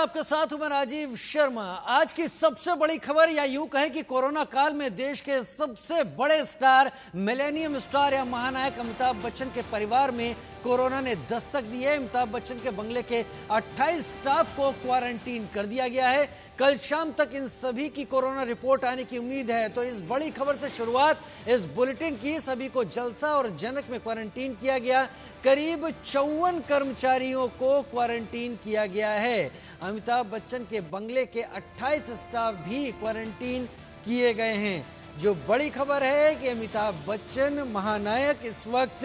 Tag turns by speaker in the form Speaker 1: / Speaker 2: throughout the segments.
Speaker 1: आपके साथ हूं मैं राजीव शर्मा। आज की सबसे बड़ी खबर या यूं कहें कि कोरोना काल में देश के सबसे बड़े स्टार, मिलेनियम स्टार या महानायक अमिताभ बच्चन के परिवार में कोरोना ने दस्तक दी है। अमिताभ बच्चन के बंगले के 28 स्टाफ को क्वारंटीन कर दिया गया है। कल शाम तक इन सभी की कोरोना रिपोर्ट आने की उम्मीद है। तो इस बड़ी खबर से शुरुआत इस बुलेटिन की। सभी को जलसा और जनक में क्वारंटीन किया गया। करीब 54 कर्मचारियों को क्वारंटीन किया गया है। अमिताभ बच्चन के बंगले के 28 स्टाफ भी क्वारंटीन किए गए हैं। जो बड़ी खबर है कि अमिताभ बच्चन महानायक इस वक्त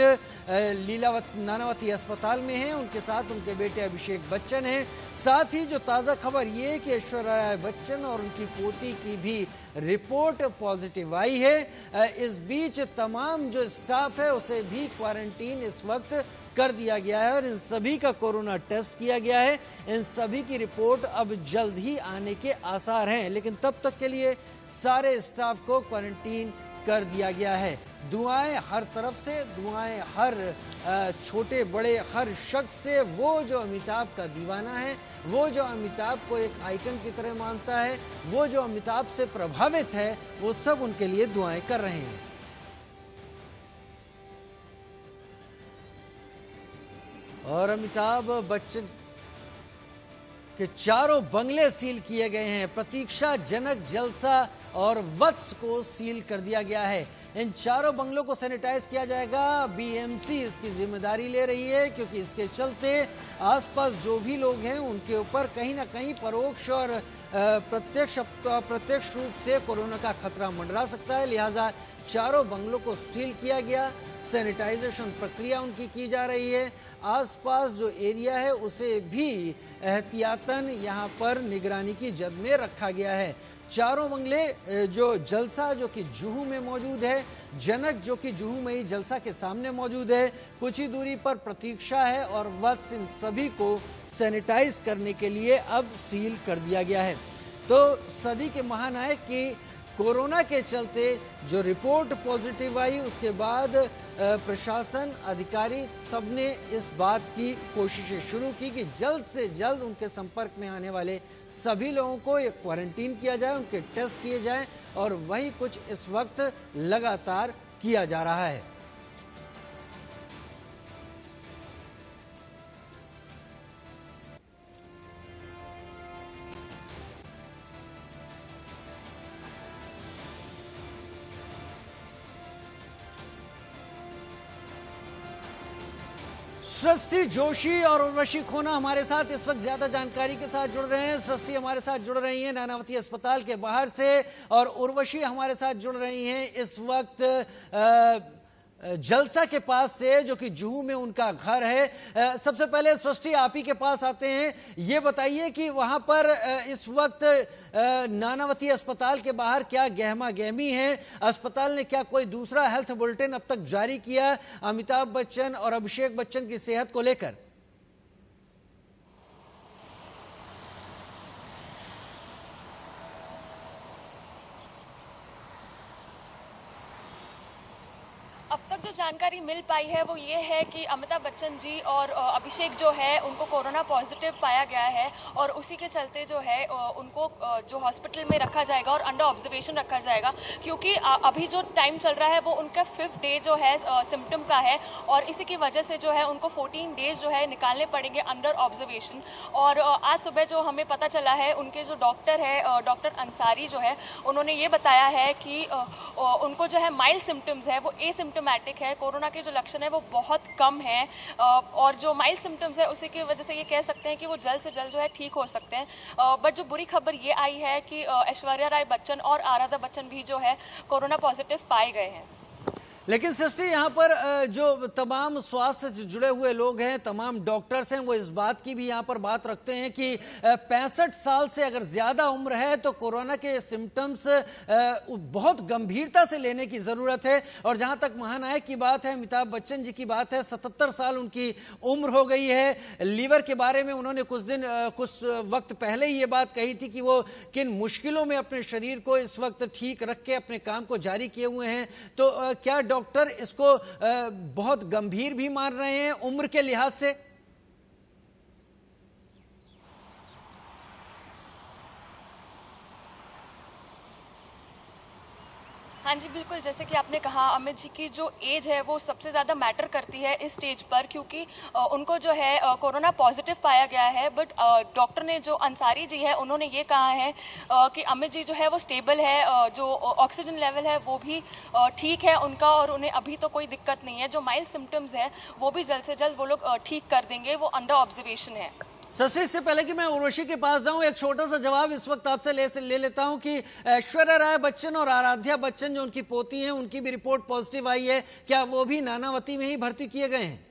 Speaker 1: नानावती अस्पताल में हैं। उनके साथ उनके बेटे अभिषेक बच्चन हैं। साथ ही जो ताज़ा खबर ये कि ऐश्वर्या राय बच्चन और उनकी पोती की भी रिपोर्ट पॉजिटिव आई है। इस बीच तमाम जो स्टाफ है उसे भी क्वारंटीन इस वक्त कर दिया गया है और इन सभी का कोरोना टेस्ट किया गया है। इन सभी की रिपोर्ट अब जल्द ही आने के आसार हैं, लेकिन तब तक के लिए सारे स्टाफ को क्वारंटीन कर दिया गया है। दुआएं हर तरफ से, दुआएं हर छोटे बड़े हर शख्स से। वो जो अमिताभ का दीवाना है, वो जो अमिताभ को एक आइकन की तरह मानता है, वो जो अमिताभ से प्रभावित है, वो सब उनके लिए दुआएं कर रहे हैं। और अमिताभ बच्चन के चारों बंगले सील किए गए हैं। प्रतीक्षा, जनक, जलसा और वत्स को सील कर दिया गया है। इन चारों बंगलों को सैनिटाइज किया जाएगा। बीएमसी इसकी जिम्मेदारी ले रही है, क्योंकि इसके चलते आसपास जो भी लोग हैं उनके ऊपर कहीं ना कहीं परोक्ष और प्रत्यक्ष रूप से कोरोना का खतरा मंडरा सकता है। लिहाजा चारों बंगलों को सील किया गया। सैनिटाइजेशन प्रक्रिया उनकी की जा रही है। आसपास जो एरिया है उसे भी एहतियातन यहाँ पर निगरानी की जद में रखा गया है। चारों बंगले, जो जलसा जो कि जुहू में मौजूद है, जनक जो कि जुहू में ही जलसा के सामने मौजूद है, कुछ ही दूरी पर प्रतीक्षा है और वत्स, इन सभी को सैनिटाइज करने के लिए अब सील कर दिया गया है। तो सदी के महानायक की कोरोना के चलते जो रिपोर्ट पॉजिटिव आई, उसके बाद प्रशासन, अधिकारी सबने इस बात की कोशिशें शुरू की कि जल्द से जल्द उनके संपर्क में आने वाले सभी लोगों को क्वारंटीन किया जाए, उनके टेस्ट किए जाएं, और वही कुछ इस वक्त लगातार किया जा रहा है। सृष्टि जोशी और उर्वशी खोना हमारे साथ इस वक्त ज्यादा जानकारी के साथ जुड़ रहे हैं। सृष्टि हमारे साथ जुड़ रही हैं नानावती अस्पताल के बाहर से, और उर्वशी हमारे साथ जुड़ रही हैं इस वक्त जलसा के पास से, जो कि जुहू में उनका घर है। सबसे पहले सृष्टि, आप ही के पास आते हैं। ये बताइए कि वहां पर इस वक्त नानावती अस्पताल के बाहर क्या गहमा गहमी है? अस्पताल ने क्या कोई दूसरा हेल्थ बुलेटिन अब तक जारी किया अमिताभ बच्चन और अभिषेक बच्चन की सेहत को लेकर?
Speaker 2: अब तक जो जानकारी मिल पाई है वो ये है कि अमिताभ बच्चन जी और अभिषेक जो है उनको कोरोना पॉजिटिव पाया गया है, और उसी के चलते जो है उनको जो हॉस्पिटल में रखा जाएगा और अंडर ऑब्जर्वेशन रखा जाएगा, क्योंकि अभी जो टाइम चल रहा है वो उनका 5th डे जो है सिम्टम का है, और इसी की वजह से जो है उनको 14 डेज जो है निकालने पड़ेंगे अंडर ऑब्जर्वेशन। और आज सुबह जो हमें पता चला है, उनके जो डॉक्टर है, डॉक्टर अंसारी जो है, उन्होंने ये बताया है कि उनको जो है माइल्ड सिम्टम्स है, वो एसिम्टोमेटिक है। कोरोना के जो लक्षण है वो बहुत कम है, और जो माइल्ड सिम्टम्स है उसी की वजह से ये कह सकते हैं कि वो जल्द से जल्द जो है ठीक हो सकते हैं। बट जो बुरी खबर ये आई है कि ऐश्वर्या राय बच्चन और आराध्या बच्चन भी जो है कोरोना पॉजिटिव पाए गए हैं।
Speaker 1: लेकिन सृष्टि, यहाँ पर जो तमाम स्वास्थ्य से जुड़े हुए लोग हैं, तमाम डॉक्टर्स हैं, वो इस बात की भी यहाँ पर बात रखते हैं कि 65 साल से अगर ज्यादा उम्र है तो कोरोना के सिम्टम्स बहुत गंभीरता से लेने की जरूरत है। और जहां तक महानायक की बात है, अमिताभ बच्चन जी की बात है, 77 साल उनकी उम्र हो गई है। लीवर के बारे में उन्होंने कुछ वक्त पहले ही ये बात कही थी कि वो किन मुश्किलों में अपने शरीर को इस वक्त ठीक रख के अपने काम को जारी किए हुए हैं। तो क्या डॉक्टर इसको बहुत गंभीर भी मान रहे हैं उम्र के लिहाज से?
Speaker 2: हाँ जी, बिल्कुल। जैसे कि आपने कहा, अमित जी की जो एज है वो सबसे ज़्यादा मैटर करती है इस स्टेज पर, क्योंकि उनको जो है कोरोना पॉजिटिव पाया गया है। बट डॉक्टर ने, जो अंसारी जी है, उन्होंने ये कहा है कि अमित जी जो है वो स्टेबल है, जो ऑक्सीजन लेवल है वो भी ठीक है उनका, और उन्हें अभी तो कोई दिक्कत नहीं है। जो माइल्ड सिम्टम्स है वो भी जल्द से जल्द वो लोग ठीक कर देंगे, वो अंडर ऑब्जर्वेशन है।
Speaker 1: शशि, इससे पहले कि मैं उर्वशी के पास जाऊं, एक छोटा सा जवाब इस वक्त आपसे ले लेता हूं कि ऐश्वर्या राय बच्चन और आराध्या बच्चन जो उनकी पोती हैं, उनकी भी रिपोर्ट पॉजिटिव आई है। क्या वो भी नानावती में ही भर्ती किए गए हैं?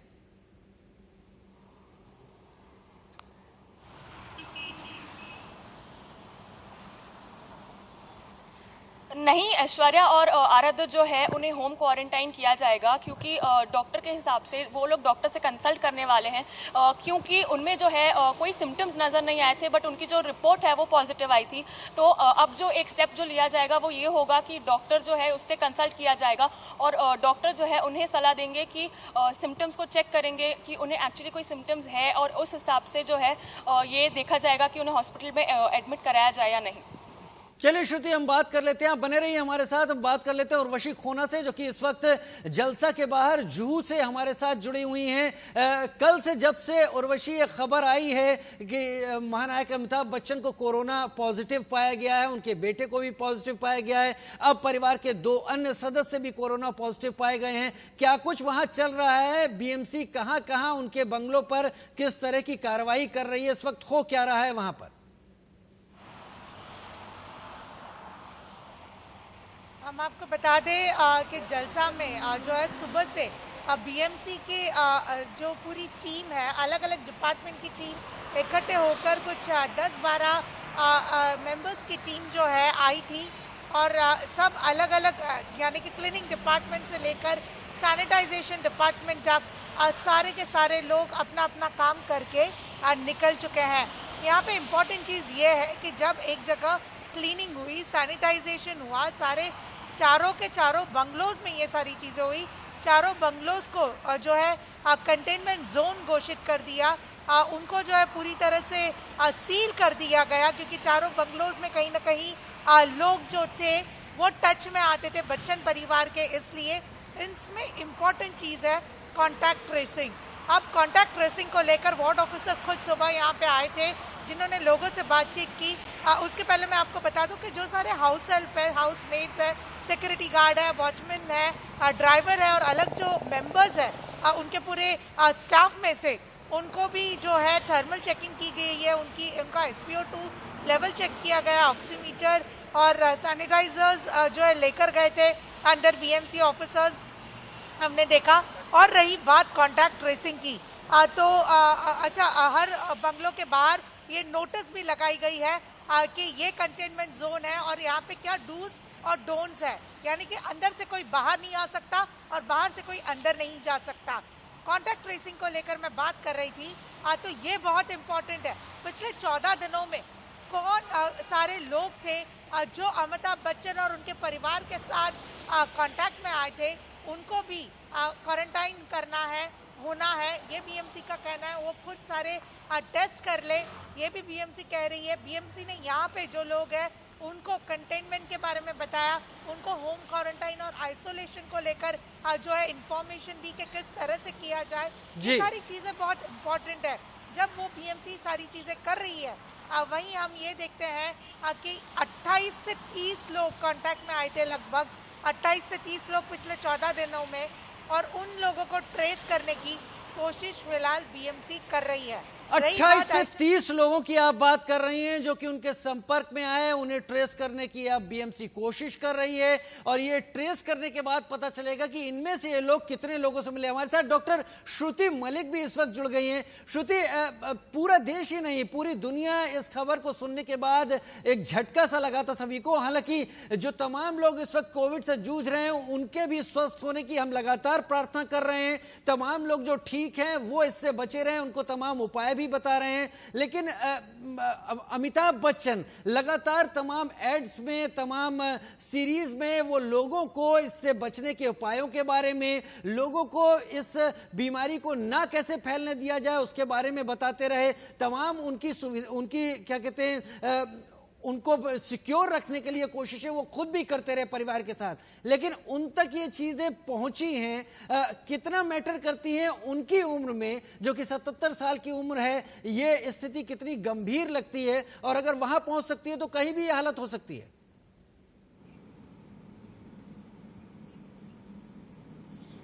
Speaker 2: नहीं, ऐश्वर्या और आराध्या जो है उन्हें होम क्वारंटाइन किया जाएगा, क्योंकि डॉक्टर के हिसाब से वो लोग डॉक्टर से कंसल्ट करने वाले हैं, क्योंकि उनमें जो है कोई सिम्टम्स नज़र नहीं आए थे, बट उनकी जो रिपोर्ट है वो पॉजिटिव आई थी। तो अब जो एक स्टेप जो लिया जाएगा वो ये होगा कि डॉक्टर जो है उससे कंसल्ट किया जाएगा, और डॉक्टर जो है उन्हें सलाह देंगे कि सिम्टम्स को चेक करेंगे कि उन्हें एक्चुअली कोई सिम्टम्स है, और उस हिसाब से जो है ये देखा जाएगा कि उन्हें हॉस्पिटल में एडमिट कराया जाए या नहीं।
Speaker 1: चलिए श्रुति, हम बात कर लेते हैं, आप बने रहिए हमारे साथ। हम बात कर लेते हैं उर्वशी खोना से, जो कि इस वक्त जलसा के बाहर जुहू से हमारे साथ जुड़ी हुई हैं। कल से जब से उर्वशी ये खबर आई है कि महानायक अमिताभ बच्चन को कोरोना पॉजिटिव पाया गया है, उनके बेटे को भी पॉजिटिव पाया गया है, अब परिवार के 2 अन्य सदस्य भी कोरोना पॉजिटिव पाए गए हैं। क्या कुछ वहां चल रहा है? बीएमसी कहां कहां उनके बंगलों पर किस तरह की कार्रवाई कर रही है? इस वक्त हो क्या रहा है वहां पर?
Speaker 3: हम आपको बता दें कि जलसा में जो है सुबह से बीएमसी के जो पूरी टीम है, अलग अलग डिपार्टमेंट की टीम इकट्ठे होकर कुछ 10-12 मेंबर्स की टीम जो है आई थी, और सब अलग अलग यानी कि क्लीनिंग डिपार्टमेंट से लेकर सैनिटाइजेशन डिपार्टमेंट तक सारे के सारे लोग अपना अपना काम करके निकल चुके हैं। यहाँ पे इम्पोर्टेंट चीज़ ये है कि जब एक जगह क्लीनिंग हुई, सैनिटाइजेशन हुआ, सारे चारों के चारों बंगलोज में ये सारी चीज़ें हुई, चारों बंगलोज को जो है कंटेनमेंट जोन घोषित कर दिया, उनको जो है पूरी तरह से सील कर दिया गया, क्योंकि चारों बंगलोज में कहीं ना कहीं लोग जो थे वो टच में आते थे बच्चन परिवार के, इसलिए इसमें इम्पॉर्टेंट चीज़ है कॉन्टैक्ट ट्रेसिंग। अब कॉन्टैक्ट ट्रेसिंग को लेकर वार्ड ऑफिसर खुद सुबह यहाँ पे आए थे, जिन्होंने लोगों से बातचीत की। उसके पहले मैं आपको बता दूं कि जो सारे हाउस हेल्प है, हाउस मेड्स है, सिक्योरिटी गार्ड है, वॉचमैन है, ड्राइवर है, और अलग जो मेंबर्स है उनके पूरे स्टाफ में से उनको भी जो है थर्मल चेकिंग की गई है, उनका SpO2 लेवल चेक किया गया, ऑक्सीमीटर और सैनिटाइजर्स जो है लेकर गए थे अंदर बीएमसी ऑफिसर्स, हमने देखा। और रही बात कॉन्टैक्ट ट्रेसिंग की, तो अच्छा, हर बंगलों के बाहर ये नोटिस भी लगाई गई है कि ये कंटेनमेंट जोन है, और यहाँ पे क्या डूज और डोंट्स है, यानी कि अंदर से कोई बाहर नहीं आ सकता और बाहर से कोई अंदर नहीं जा सकता। कॉन्टैक्ट ट्रेसिंग को लेकर मैं बात कर रही थी, तो ये बहुत इंपॉर्टेंट है। पिछले 14 दिनों में कौन सारे लोग थे जो अमिताभ बच्चन और उनके परिवार के साथ कांटेक्ट में आए थे, उनको भी क्वारंटाइन करना है, होना है, ये बीएमसी का कहना है। वो खुद सारे टेस्ट कर ले, ये भी बीएमसी कह रही है। बीएमसी ने यहाँ पे जो लोग हैं उनको कंटेनमेंट के बारे में बताया, उनको होम क्वारंटाइन और आइसोलेशन को लेकर जो है इंफॉर्मेशन दी कि किस तरह से किया जाए। ये सारी चीजें बहुत इम्पोर्टेंट है। जब वो बीएमसी सारी चीजें कर रही है, वहीं हम ये देखते हैं कि 28 से 30 लोग कांटेक्ट में आए थे, लगभग 28 से 30 लोग पिछले 14 दिनों में, और उन लोगों को ट्रेस करने की कोशिश फिलहाल बीएमसी कर रही है।
Speaker 1: 28 से 30 लोगों की आप बात कर रही हैं जो कि उनके संपर्क में आए, उन्हें ट्रेस करने की अब बीएमसी कोशिश कर रही है, और ये ट्रेस करने के बाद पता चलेगा कि इनमें से ये लोग कितने लोगों से मिले। हमारे साथ डॉक्टर श्रुति मलिक भी इस वक्त जुड़ गई हैं। श्रुति, पूरा देश ही नहीं, पूरी दुनिया इस खबर को सुनने के बाद एक झटका सा लगा था सभी को। हालांकि जो तमाम लोग इस वक्त कोविड से जूझ रहे हैं उनके भी स्वस्थ होने की हम लगातार प्रार्थना कर रहे हैं। तमाम लोग जो ठीक हैं वो इससे बचे रहे, उनको तमाम उपाय भी बता रहे हैं। लेकिन अमिताभ बच्चन लगातार तमाम एड्स में, तमाम सीरीज में वो लोगों को इससे बचने के उपायों के बारे में, लोगों को इस बीमारी को ना कैसे फैलने दिया जाए उसके बारे में बताते रहे। तमाम उनकी क्या कहते हैं, उनको सिक्योर रखने के लिए कोशिशें वो खुद भी करते रहे परिवार के साथ, लेकिन उन तक ये चीजें पहुंची हैं, कितना मैटर करती हैं उनकी उम्र में, जो कि 77 साल की उम्र है, ये स्थिति कितनी गंभीर लगती है, और अगर वहां पहुंच सकती है तो कहीं भी ये हालत हो सकती है।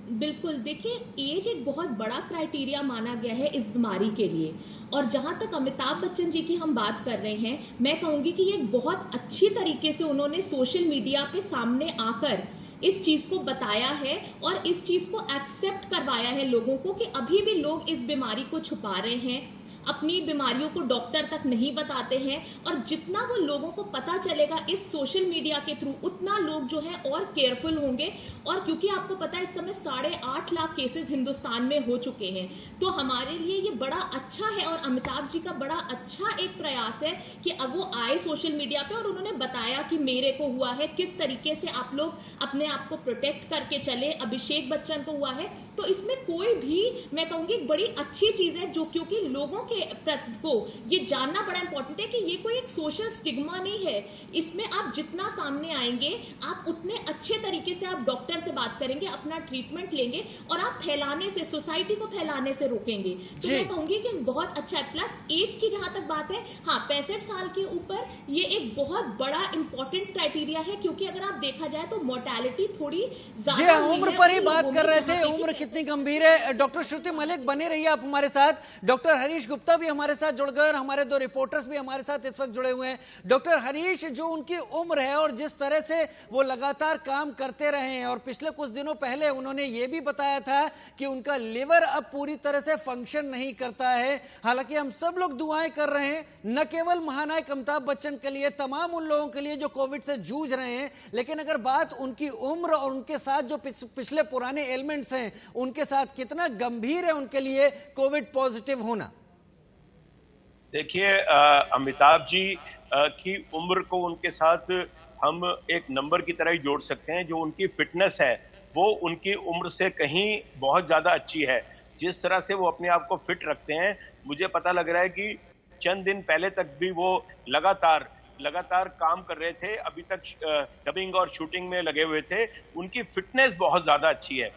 Speaker 4: बिल्कुल, देखिए एज एक बहुत बड़ा क्राइटेरिया माना गया है इस बीमारी के लिए। और जहां तक अमिताभ बच्चन जी की हम बात कर रहे हैं, मैं कहूंगी कि ये बहुत अच्छी तरीके से उन्होंने सोशल मीडिया पे सामने आकर इस चीज को बताया है और इस चीज को एक्सेप्ट करवाया है लोगों को कि अभी भी लोग इस बीमारी को छुपा रहे हैं, अपनी बीमारियों को डॉक्टर तक नहीं बताते हैं। और जितना वो लोगों को पता चलेगा इस सोशल मीडिया के थ्रू, उतना लोग जो है और केयरफुल होंगे। और क्योंकि आपको पता है इस समय 8.5 लाख केसेस हिंदुस्तान में हो चुके हैं, तो हमारे लिए ये बड़ा अच्छा है और अमिताभ जी का बड़ा अच्छा एक प्रयास है कि अब वो आए सोशल मीडिया पे और उन्होंने बताया कि मेरे को हुआ है, किस तरीके से आप लोग अपने आप को प्रोटेक्ट करके चले। अभिषेक बच्चन को हुआ है, तो इसमें कोई भी, मैं कहूंगी बड़ी अच्छी चीज है, जो क्योंकि लोगों को ये जानना बड़ा इंपॉर्टेंट है कि ये कोई एक सोशल स्टिग्मा नहीं है। इसमें आप जितना सामने आएंगे, आप उतने अच्छे तरीके से आप डॉक्टर से बात करेंगे, अपना ट्रीटमेंट लेंगे और आप फैलाने से, सोसाइटी को फैलाने से रोकेंगे। तो मैं कहूंगी कि बहुत अच्छा है। प्लस एज की जहां तक बात है, हाँ 65 साल के ऊपर ये एक बहुत बड़ा इंपॉर्टेंट क्राइटेरिया है, क्योंकि अगर आप देखा जाए तो मोर्टेलिटी थोड़ी ज्यादा
Speaker 1: उम्र पर ही बात कर रहे थे, उम्र कितनी गंभीर है। डॉक्टर श्रुति मलिक बने रहिए आप हमारे साथ। डॉक्टर हरीश गुप्ता भी हमारे साथ जुड़ गए और हमारे 2 रिपोर्टर्स भी हमारे साथ इस वक्त जुड़े हुए हैं। डॉक्टर हरीश, जो उनकी उम्र है और जिस तरह से वो लगातार काम करते रहे हैं, और पिछले कुछ दिनों पहले उन्होंने ये भी बताया था कि उनका लिवर अब पूरी तरह से फंक्शन नहीं करता है। हालांकि हम सब लोग दुआएं कर रहे हैं, न केवल महानायक अमिताभ बच्चन के लिए, तमाम उन लोगों के लिए जो कोविड से जूझ रहे हैं, लेकिन अगर बात उनकी उम्र और उनके साथ जो पिछले पुराने एलिमेंट्स हैं उनके साथ, कितना गंभीर है उनके लिए कोविड पॉजिटिव होना।
Speaker 5: देखिए, अमिताभ जी की उम्र को उनके साथ हम एक नंबर की तरह ही जोड़ सकते हैं। जो उनकी फिटनेस है वो उनकी उम्र से कहीं बहुत ज़्यादा अच्छी है। जिस तरह से वो अपने आप को फिट रखते हैं, मुझे पता लग रहा है कि चंद दिन पहले तक भी वो लगातार काम कर रहे थे, अभी तक डबिंग और शूटिंग में लगे हुए थे। उनकी फिटनेस बहुत ज़्यादा अच्छी है।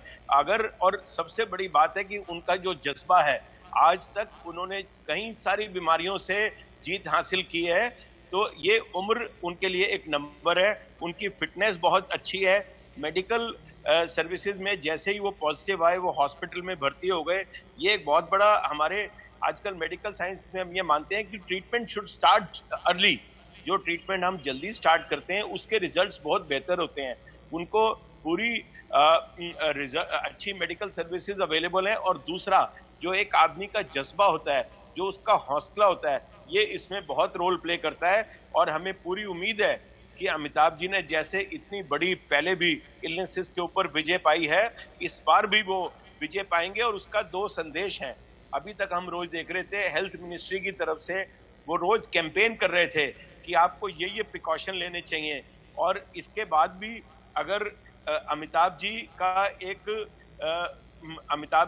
Speaker 5: और सबसे बड़ी बात है कि उनका जो जज्बा है, आज तक उन्होंने कई सारी बीमारियों से जीत हासिल की है, तो ये उम्र उनके लिए एक नंबर है। उनकी फिटनेस बहुत अच्छी है। मेडिकल सर्विसेज में जैसे ही वो पॉजिटिव आए, वो हॉस्पिटल में भर्ती हो गए। ये एक बहुत बड़ा, हमारे आजकल मेडिकल साइंस में हम ये मानते हैं कि ट्रीटमेंट शुड स्टार्ट अर्ली। जो ट्रीटमेंट हम जल्दी स्टार्ट करते हैं उसके रिजल्ट्स बहुत बेहतर होते हैं। उनको पूरी अच्छी मेडिकल सर्विसेज अवेलेबल है। और दूसरा, जो एक आदमी का जज्बा होता है, जो उसका हौसला होता है, ये इसमें बहुत रोल प्ले करता है। और हमें पूरी उम्मीद है कि अमिताभ जी ने जैसे इतनी बड़ी पहले भी इलनेसेस के ऊपर विजय पाई है, इस बार भी वो विजय पाएंगे। और उसका 2 संदेश हैं। अभी तक हम रोज देख रहे थे, हेल्थ मिनिस्ट्री की तरफ से वो रोज कैंपेन कर रहे थे कि आपको ये प्रिकॉशन लेने चाहिए। और इसके बाद भी अगर अमिताभ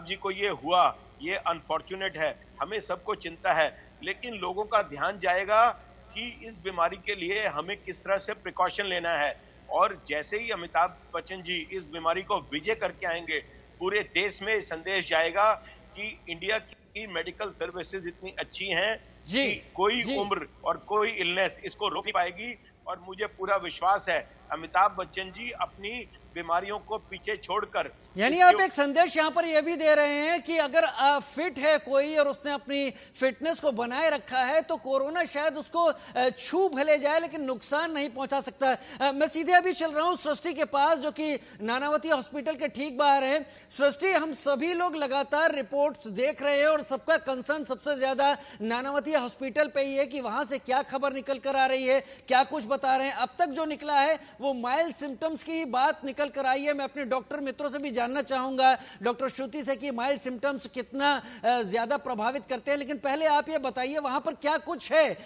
Speaker 5: जी को ये हुआ, ये अनफॉर्चुनेट है, हमें सबको चिंता है, लेकिन लोगों का ध्यान जाएगा कि इस बीमारी के लिए हमें किस तरह से प्रिकॉशन लेना है। और जैसे ही अमिताभ बच्चन जी इस बीमारी को विजय करके आएंगे, पूरे देश में संदेश जाएगा कि इंडिया की मेडिकल सर्विसेज इतनी अच्छी हैं कि कोई उम्र और कोई इलनेस इसको रोक नहीं पाएगी। और मुझे पूरा विश्वास है अमिताभ बच्चन जी अपनी बीमारियों को पीछे छोड़कर,
Speaker 1: यानी आप एक संदेश यहां पर यह भी दे रहे हैं कि अगर फिट है कोई और उसने अपनी फिटनेस को बनाए रखा है, तो कोरोना शायद उसको छू भले जाए लेकिन नुकसान नहीं पहुंचा सकता। मैं सीधे अभी चल रहा हूं सृष्टि के पास, जो कि नानावती हॉस्पिटल के ठीक बाहर है। सृष्टि, हम सभी लोग लगातार रिपोर्ट्स देख रहे हैं और सबका कंसर्न सबसे ज्यादा नानावती हॉस्पिटल पे ही है कि वहां से क्या खबर निकल कर आ रही है, क्या कुछ बता रहे हैं। अब तक जो निकला है वो माइल्ड सिम्टम्स की बात निकल कर आई है। मैं अपने डॉक्टर मित्रों से भी जानना चाहूंगा, डॉक्टर श्रुति से, कि माइल्ड सिम्टम्स कितना ज्यादा प्रभावित करते हैं। लेकिन पहले आप ये बताइए वहां पर क्या कुछ है,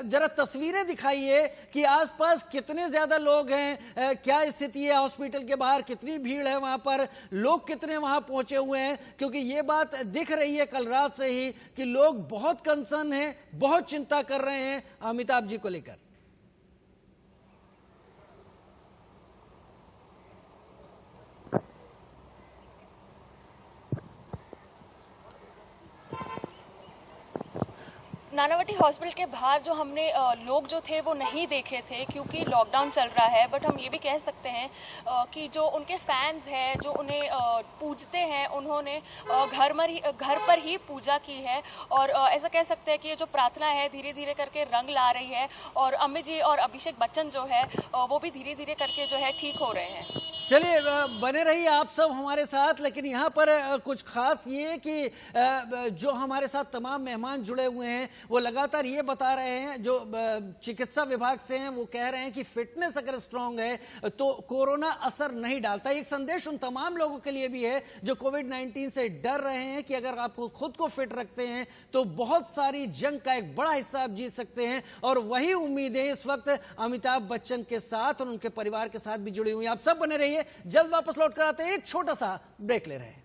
Speaker 1: जरा तस्वीरें दिखाइए कि आसपास कितने ज्यादा लोग हैं, क्या स्थिति है हॉस्पिटल के बाहर, कितनी भीड़ है वहां पर, लोग कितने वहां पहुंचे हुए हैं। क्योंकि ये बात दिख रही है कल रात से ही कि लोग बहुत कंसर्न हैं, बहुत चिंता कर रहे हैं अमिताभ जी को लेकर।
Speaker 2: नानावटी हॉस्पिटल के बाहर जो हमने लोग जो थे वो नहीं देखे थे क्योंकि लॉकडाउन चल रहा है, बट हम ये भी कह सकते हैं कि जो उनके फैंस हैं, जो उन्हें पूजते हैं, उन्होंने घर पर ही पूजा की है। और ऐसा कह सकते हैं कि ये जो प्रार्थना है धीरे धीरे करके रंग ला रही है और अमित जी और अभिषेक बच्चन जो है वो भी धीरे धीरे करके जो है ठीक हो रहे हैं।
Speaker 1: चलिए बने रहिए आप सब हमारे साथ। लेकिन यहाँ पर कुछ खास ये कि जो हमारे साथ तमाम मेहमान जुड़े हुए हैं वो लगातार ये बता रहे हैं, जो चिकित्सा विभाग से हैं वो कह रहे हैं कि फिटनेस अगर स्ट्रांग है तो कोरोना असर नहीं डालता। एक संदेश उन तमाम लोगों के लिए भी है जो कोविड-19 से डर रहे हैं कि अगर आप खुद को फिट रखते हैं तो बहुत सारी जंग का एक बड़ा हिस्सा आप जीत सकते हैं। और वही उम्मीदें इस वक्त अमिताभ बच्चन के साथ और उनके परिवार के साथ भी जुड़ी हुई हैं। आप सब बने रहिए, जल्द वापस लौट कर आते हैं, एक छोटा सा ब्रेक ले रहे हैं।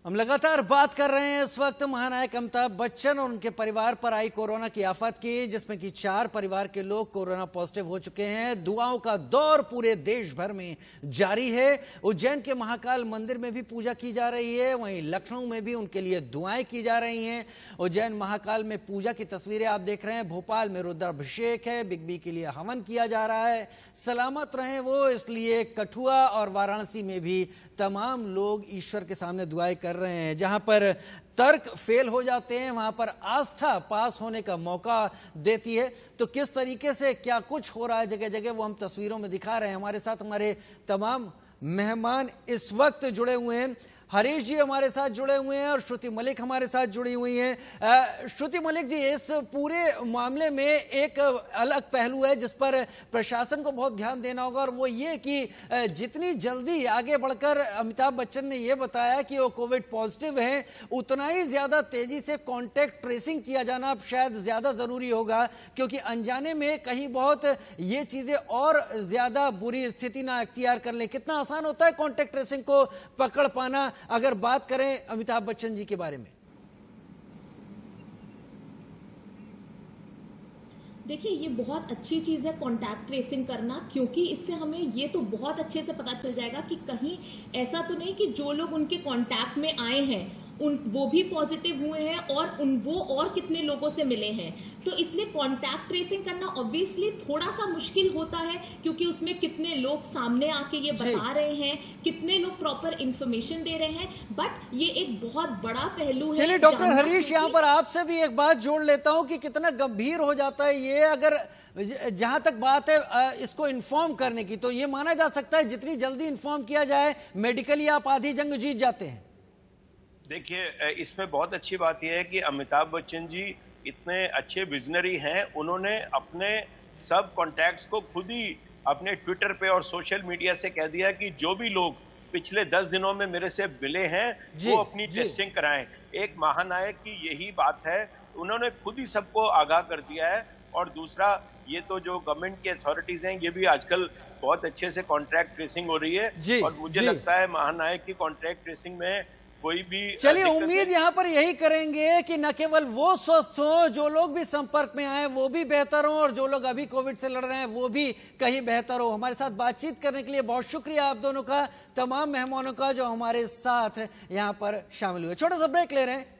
Speaker 1: हम लगातार बात कर रहे हैं इस वक्त महानायक अमिताभ बच्चन और उनके परिवार पर आई कोरोना की आफत की, जिसमें कि 4 परिवार के लोग कोरोना पॉजिटिव हो चुके हैं। दुआओं का दौर पूरे देश भर में जारी है। उज्जैन के महाकाल मंदिर में भी पूजा की जा रही है, वहीं लखनऊ में भी उनके लिए दुआएं की जा रही हैं। उज्जैन महाकाल में पूजा की तस्वीरें आप देख रहे हैं। भोपाल में रुद्राभिषेक है, बिग बी के लिए हवन किया जा रहा है। सलामत रहें वो, इसलिए कठुआ और वाराणसी में भी तमाम लोग ईश्वर के सामने दुआएं कर रहे हैं। जहां पर तर्क फेल हो जाते हैं वहां पर आस्था पास होने का मौका देती है। तो किस तरीके से क्या कुछ हो रहा है जगह जगह वो हम तस्वीरों में दिखा रहे हैं। हमारे साथ हमारे तमाम मेहमान इस वक्त जुड़े हुए हैं। हरीश जी हमारे साथ जुड़े हुए हैं और श्रुति मलिक हमारे साथ जुड़ी हुई हैं। श्रुति मलिक जी, इस पूरे मामले में एक अलग पहलू है जिस पर प्रशासन को बहुत ध्यान देना होगा, और वो ये कि जितनी जल्दी आगे बढ़कर अमिताभ बच्चन ने ये बताया कि वो कोविड पॉजिटिव हैं, उतना ही ज्यादा तेजी से कॉन्टैक्ट ट्रेसिंग किया जाना अब शायद ज्यादा जरूरी होगा, क्योंकि अनजाने में कहीं बहुत ये चीजें और ज्यादा बुरी स्थिति ना अख्तियार कर ले। कितना आसान होता है कॉन्टैक्ट ट्रेसिंग को पकड़ पाना, अगर बात करें अमिताभ बच्चन जी के बारे में?
Speaker 4: देखिए, ये बहुत अच्छी चीज़ है कॉन्टैक्ट ट्रेसिंग करना, क्योंकि इससे हमें ये तो बहुत अच्छे से पता चल जाएगा कि कहीं ऐसा तो नहीं कि जो लोग उनके कॉन्टैक्ट में आए हैं वो भी पॉजिटिव हुए हैं और वो और कितने लोगों से मिले हैं। तो इसलिए कॉन्टैक्ट ट्रेसिंग करना ऑब्वियसली थोड़ा सा मुश्किल होता है, क्योंकि उसमें कितने लोग सामने आके ये बता रहे हैं, कितने लोग प्रॉपर इंफॉर्मेशन दे रहे हैं, बट ये एक बहुत बड़ा पहलू है।
Speaker 1: चलिए डॉक्टर हरीश, यहाँ पर आपसे भी एक बात जोड़ लेता हूँ कि कितना गंभीर हो जाता है ये, अगर जहां तक बात है इसको इन्फॉर्म करने की, तो ये माना जा सकता है जितनी जल्दी इन्फॉर्म किया जाए मेडिकली आप आधी जंग जीत जाते हैं।
Speaker 5: देखिए, इसमें बहुत अच्छी बात यह है कि अमिताभ बच्चन जी इतने अच्छे विजनरी हैं। उन्होंने अपने सब कॉन्टैक्ट्स को खुद ही अपने ट्विटर पे और सोशल मीडिया से कह दिया कि जो भी लोग पिछले 10 दिनों में मेरे से मिले हैं वो अपनी टेस्टिंग कराएं। एक महानायक की यही बात है, उन्होंने खुद ही सबको आगाह कर दिया है। और दूसरा, ये तो जो गवर्नमेंट की अथॉरिटीज हैं ये भी आजकल बहुत अच्छे से कॉन्ट्रैक्ट ट्रेसिंग हो रही है, और मुझे लगता है महानायक की कॉन्ट्रैक्ट ट्रेसिंग में कोई भी,
Speaker 1: चलिए उम्मीद यहां पर यही करेंगे कि न केवल वो स्वस्थ हो, जो लोग भी संपर्क में आए वो भी बेहतर हो, और जो लोग अभी कोविड से लड़ रहे हैं वो भी कहीं बेहतर हो। हमारे साथ बातचीत करने के लिए बहुत शुक्रिया आप दोनों का, तमाम मेहमानों का जो हमारे साथ यहां पर शामिल हुए। छोटा सा ब्रेक ले रहे हैं।